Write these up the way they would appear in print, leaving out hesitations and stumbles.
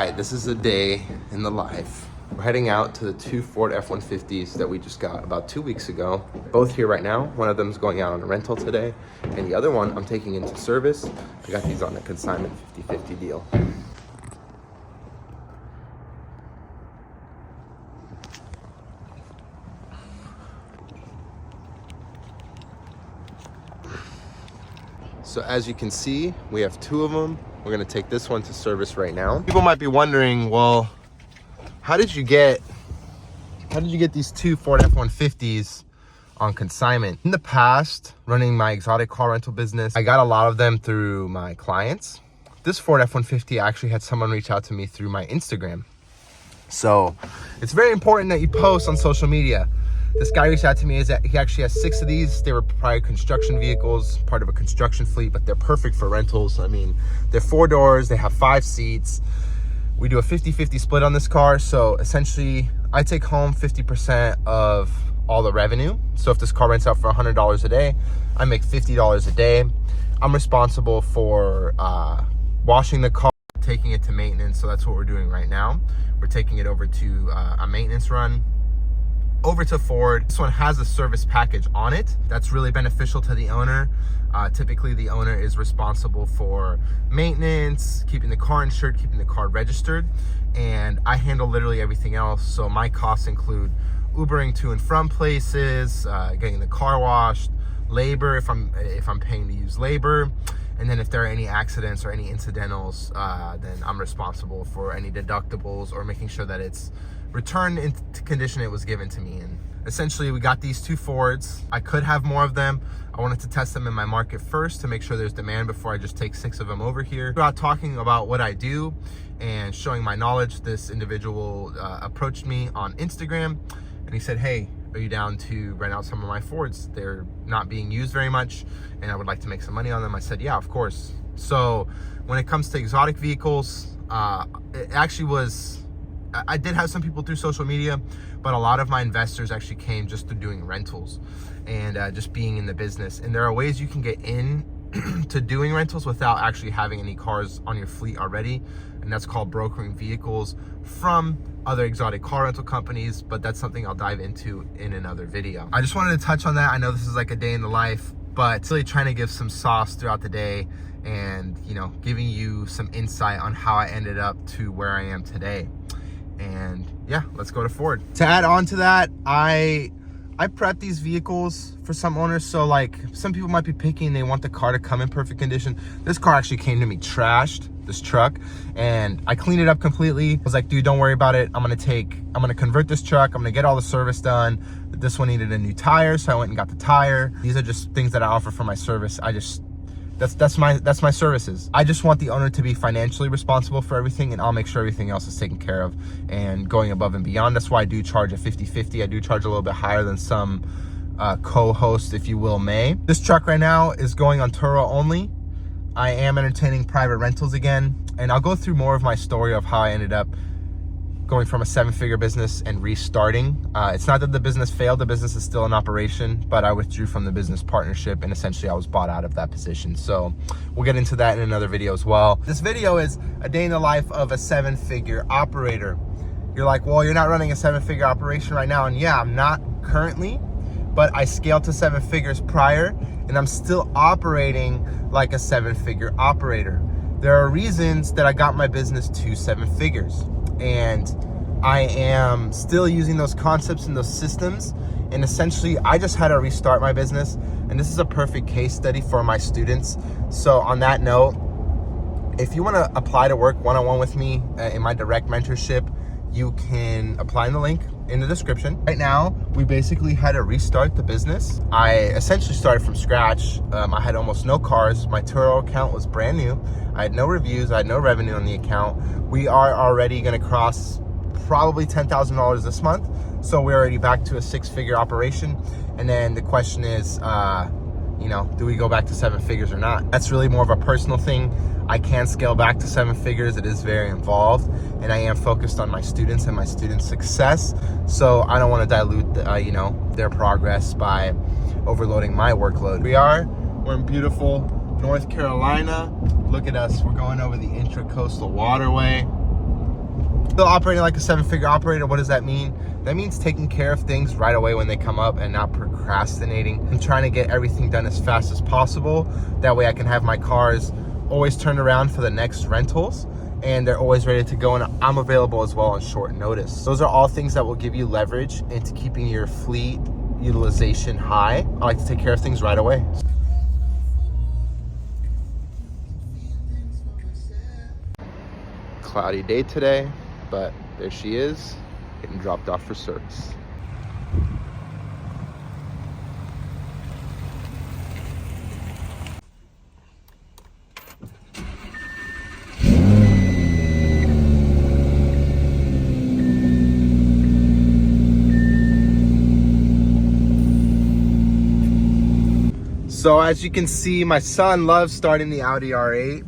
right, this is a day in the life. We're heading out to the two Ford F-150s that we just got about 2 weeks ago. Both here right now. One of them is going out on a rental today, and the other one I'm taking into service. I got these on a consignment 50-50 deal. So as you can see, we have two of them. We're gonna take this one to service right now. People might be wondering, well, how did you get these two Ford F-150s on consignment? In the past, running my exotic car rental business, I got a lot of them through my clients. This Ford F-150, I actually had someone reach out to me through my Instagram. So it's very important that you post on social media. This guy reached out to me, is that he actually has 6 of these. They were prior construction vehicles, part of a construction fleet, but they're perfect for rentals. I mean, they're 4 doors, they have 5 seats. We do a 50-50 split on this car. So essentially, I take home 50% of all the revenue. So if this car rents out for $100 a day, I make $50 a day. I'm responsible for washing the car, taking it to maintenance. So that's what we're doing right now. We're taking it over to a maintenance run, over to Ford. This one has a service package on it. That's really beneficial to the owner. Typically the owner is responsible for maintenance, keeping the car insured, keeping the car registered, and I handle literally everything else. So my costs include Ubering to and from places, getting the car washed, labor if I'm paying to use labor, and then if there are any accidents or any incidentals, then I'm responsible for any deductibles or making sure that it's returned into condition it was given to me. And essentially we got these 2 Fords. I could have more of them. I wanted to test them in my market first to make sure there's demand before I just take 6 of them over here. Throughout talking about what I do and showing my knowledge, this individual approached me on Instagram and he said, hey, are you down to rent out some of my Fords? They're not being used very much and I would like to make some money on them. I said, yeah, of course. So when it comes to exotic vehicles, it actually was, I did have some people through social media, but a lot of my investors actually came just through doing rentals and just being in the business. And there are ways you can get in to doing rentals without actually having any cars on your fleet already. And that's called brokering vehicles from other exotic car rental companies, but that's something I'll dive into in another video. I just wanted to touch on that. I know this is like a day in the life, but really trying to give some sauce throughout the day and, you know, giving you some insight on how I ended up to where I am today. And yeah, let's go to Ford. To add on to that, I prep these vehicles for some owners. So like some people might be picky and they want the car to come in perfect condition. This car actually came to me trashed, this truck, and I cleaned it up completely. I was like, dude, don't worry about it. I'm gonna convert this truck. I'm gonna get all the service done. This one needed a new tire, so I went and got the tire. These are just things that I offer for my service. That's my services. I just want the owner to be financially responsible for everything, and I'll make sure everything else is taken care of and going above and beyond. That's why I do charge a 50-50. I do charge a little bit higher than some co-hosts, if you will, may. This truck right now is going on Turo only. I am entertaining private rentals again, and I'll go through more of my story of how I ended up going from a 7-figure business and restarting. It's not that the business failed, the business is still in operation, but I withdrew from the business partnership and essentially I was bought out of that position. So we'll get into that in another video as well. This video is a day in the life of a 7-figure operator. You're like, well, you're not running a 7-figure operation right now. And yeah, I'm not currently, but I scaled to 7 figures prior and I'm still operating like a 7-figure operator. There are reasons that I got my business to 7 figures. And I am still using those concepts and those systems. And essentially, I just had to restart my business. And this is a perfect case study for my students. So on that note, if you want to apply to work one-on-one with me in my direct mentorship, you can apply in the link in the description. Right now, we basically had to restart the business. I essentially started from scratch. I had almost no cars. My Turo account was brand new. I had no reviews. I had no revenue on the account. We are already going to cross probably $10,000 this month. So we're already back to a 6-figure operation. And then the question is, you know, do we go back to 7 figures or not? That's really more of a personal thing. I can scale back to 7 figures. It is very involved, and I am focused on my students and my students' success. So I don't want to dilute, you know, their progress by overloading my workload. We're in beautiful North Carolina. Look at us. We're going over the Intracoastal Waterway. Still operating like a 7-figure operator. What does that mean? That means taking care of things right away when they come up and not procrastinating. I'm trying to get everything done as fast as possible. That way I can have my cars always turned around for the next rentals, and they're always ready to go, and I'm available as well on short notice. Those are all things that will give you leverage into keeping your fleet utilization high. I like to take care of things right away. Cloudy day today, but there she is, getting dropped off for service. So as you can see, my son loves starting the Audi R8.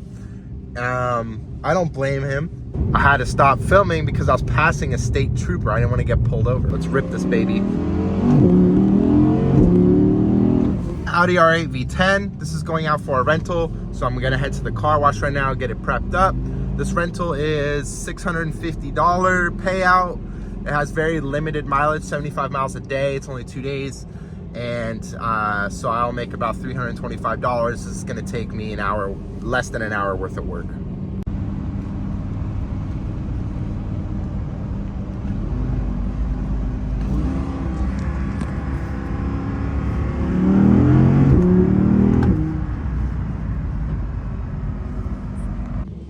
I don't blame him. I had to stop filming because I was passing a state trooper. I didn't want to get pulled over. Let's rip this baby. Audi R8 V10. This is going out for a rental. So I'm gonna head to the car wash right now, get it prepped up. This rental is $650 payout. It has very limited mileage, 75 miles a day. It's only 2 days. And so I'll make about $325. This is gonna take me an hour, less than an hour worth of work.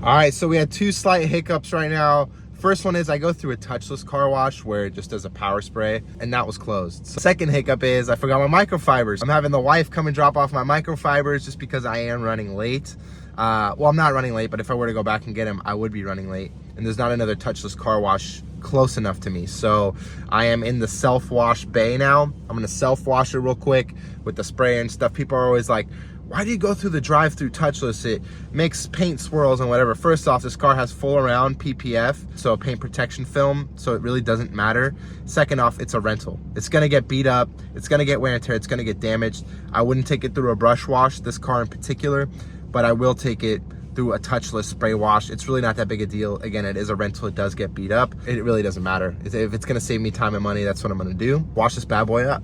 All right, so we had 2 slight hiccups right now. First one is I go through a touchless car wash where it just does a power spray, and that was closed. So second hiccup is I forgot my microfibers. I'm having the wife come and drop off my microfibers just because I am running late. Well, I'm not running late, but if I were to go back and get them, I would be running late. And there's not another touchless car wash close enough to me. So I am in the self-wash bay now. I'm gonna self-wash it real quick with the sprayer and stuff. People are always like, why do you go through the drive-through touchless? It makes paint swirls and whatever. First off, this car has full around PPF, so a paint protection film, so it really doesn't matter. Second off, it's a rental. It's gonna get beat up, it's gonna get wear and tear, it's gonna get damaged. I wouldn't take it through a brush wash, this car in particular, but I will take it through a touchless spray wash. It's really not that big a deal. Again, it is a rental, it does get beat up. It really doesn't matter. If it's gonna save me time and money, that's what I'm gonna do. Wash this bad boy up.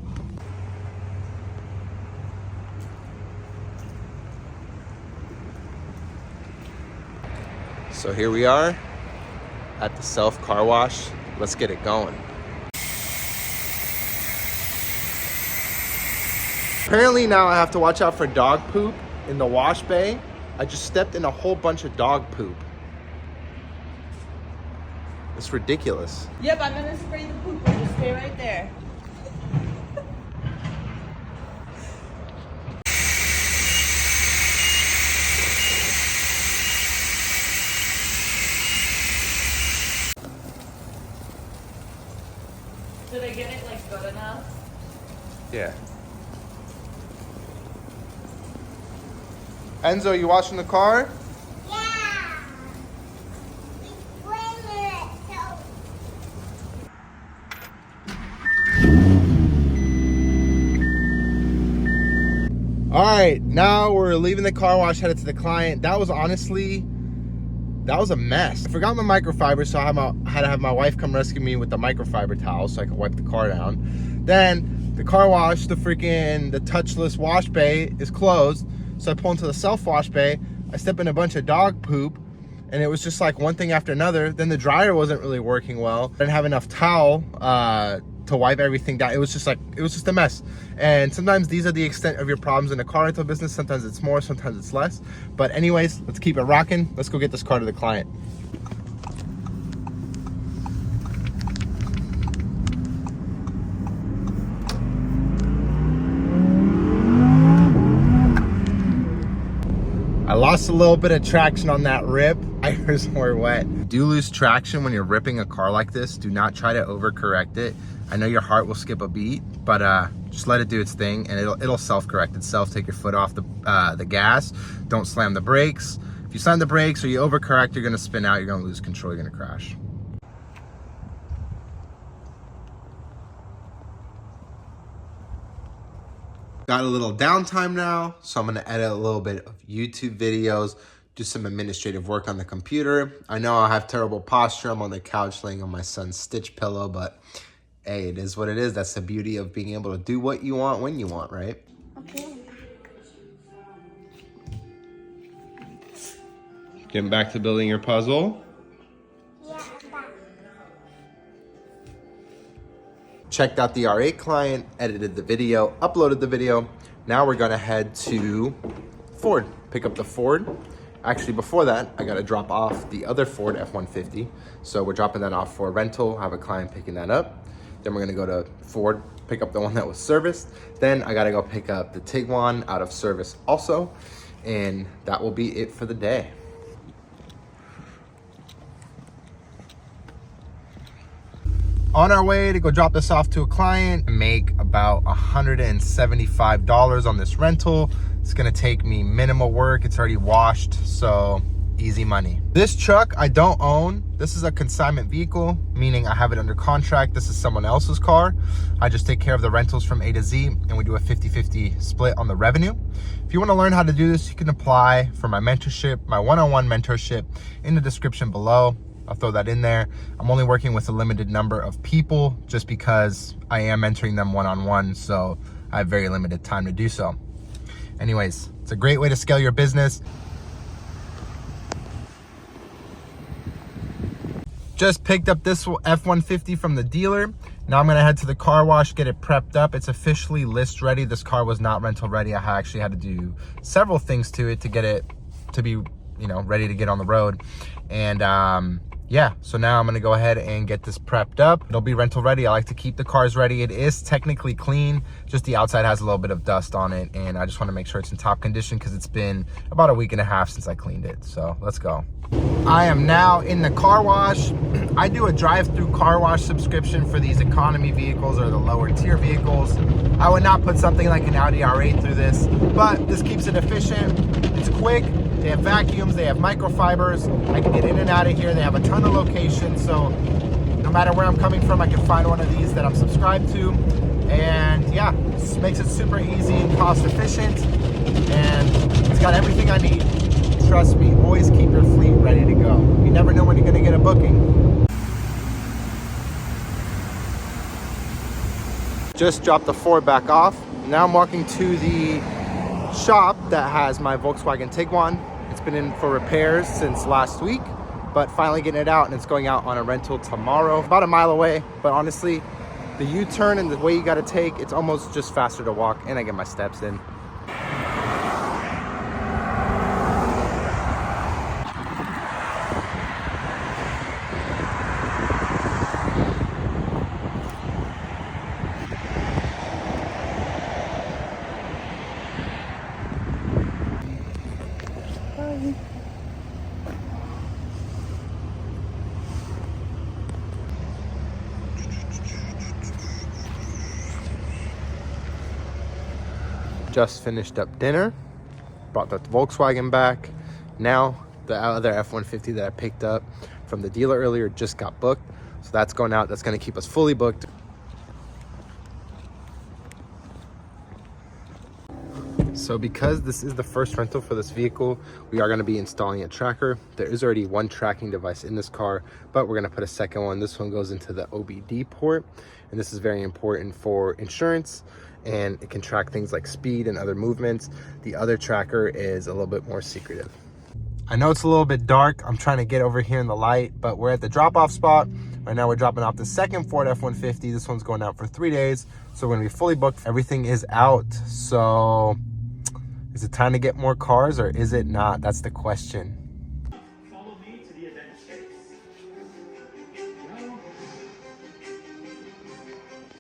So here we are at the self car wash. Let's get it going. Apparently now I have to watch out for dog poop in the wash bay. I just stepped in a whole bunch of dog poop. It's ridiculous. Yep, I'm gonna spray the poop. Just stay right there. Did I get it like good enough? Yeah. Enzo, you washing the car? Yeah. All right, now we're leaving the car wash, headed to the client. That was honestly, that was a mess. I forgot my microfiber, so I had to have my wife come rescue me with the microfiber towel so I could wipe the car down. Then the car wash, the touchless wash bay is closed. So I pull into the self-wash bay, I step in a bunch of dog poop, and it was just like one thing after another. Then the dryer wasn't really working well. I didn't have enough towel to wipe everything down. It was just a mess. And sometimes these are the extent of your problems in the car rental business. Sometimes it's more, sometimes it's less. But anyways, let's keep it rocking. Let's go get this car to the client. I lost a little bit of traction on that rip. Tires were wet. You do lose traction when you're ripping a car like this. Do not try to overcorrect it. I know your heart will skip a beat, but just let it do its thing, and it'll self-correct itself. Take your foot off the gas. Don't slam the brakes. If you slam the brakes or you overcorrect, you're gonna spin out. You're gonna lose control. You're gonna crash. Got a little downtime now, so I'm gonna edit a little bit of YouTube videos, do some administrative work on the computer. I know I have terrible posture. I'm on the couch laying on my son's stitch pillow, but hey, it is what it is. That's the beauty of being able to do what you want when you want, right? Okay. Getting back to building your puzzle. Yeah, I'm back. Checked out the R8 client, edited the video, uploaded the video. Now we're gonna head to Ford, pick up the Ford. Actually, before that, I gotta drop off the other Ford F-150. So we're dropping that off for rental, have a client picking that up. Then we're gonna go to Ford, pick up the one that was serviced. Then I gotta go pick up the Tiguan out of service also. And that will be it for the day. On our way to go drop this off to a client, make about $175 on this rental. It's gonna take me minimal work. It's already washed, so easy money. This truck I don't own. This is a consignment vehicle, meaning I have it under contract. This is someone else's car. I just take care of the rentals from A to Z, and we do a 50-50 split on the revenue. If you wanna learn how to do this, you can apply for my mentorship, my one-on-one mentorship in the description below. I'll throw that in there. I'm only working with a limited number of people just because I am mentoring them one-on-one, so I have very limited time to do so. Anyways, it's a great way to scale your business. Just picked up this F-150 from the dealer. Now I'm gonna head to the car wash, get it prepped up. It's officially list ready. This car was not rental ready. I actually had to do several things to it to get it to be, ready to get on the road. And yeah, so now I'm gonna go ahead and get this prepped up. It'll be rental ready. I like to keep the cars ready. It is technically clean, just the outside has a little bit of dust on it, and I just wanna make sure it's in top condition because it's been about a week and a half since I cleaned it. So let's go. I am now in the car wash. I do a drive-through car wash subscription for these economy vehicles or the lower tier vehicles. I would not put something like an Audi R8 through this, but this keeps it efficient. It's quick. They have vacuums, they have microfibers. I can get in and out of here. They have a ton of locations, so no matter where I'm coming from, I can find one of these that I'm subscribed to. And yeah, this makes it super easy and cost efficient. And it's got everything I need. Trust me, always keep your fleet ready to go. You never know when you're gonna get a booking. Just dropped the Ford back off. Now I'm walking to the shop that has my Volkswagen Tiguan. It's been in for repairs since last week, but finally getting it out, and it's going out on a rental tomorrow. About a mile away, but honestly, the U-turn and the way you gotta take, it's almost just faster to walk, and I get my steps in. Just finished up dinner, brought the Volkswagen back. Now the other F-150 that I picked up from the dealer earlier just got booked. So that's going out. That's gonna keep us fully booked. So because this is the first rental for this vehicle, we are gonna be installing a tracker. There is already one tracking device in this car, but we're gonna put a second one. This one goes into the OBD port, and this is very important for insurance, and it can track things like speed and other movements. The other tracker is a little bit more secretive. I know it's a little bit dark. I'm trying to get over here in the light, but we're at the drop-off spot. Right now we're dropping off the second Ford F-150. This one's going out for 3 days, so we're gonna be fully booked. Everything is out, so is it time to get more cars or is it not? That's the question.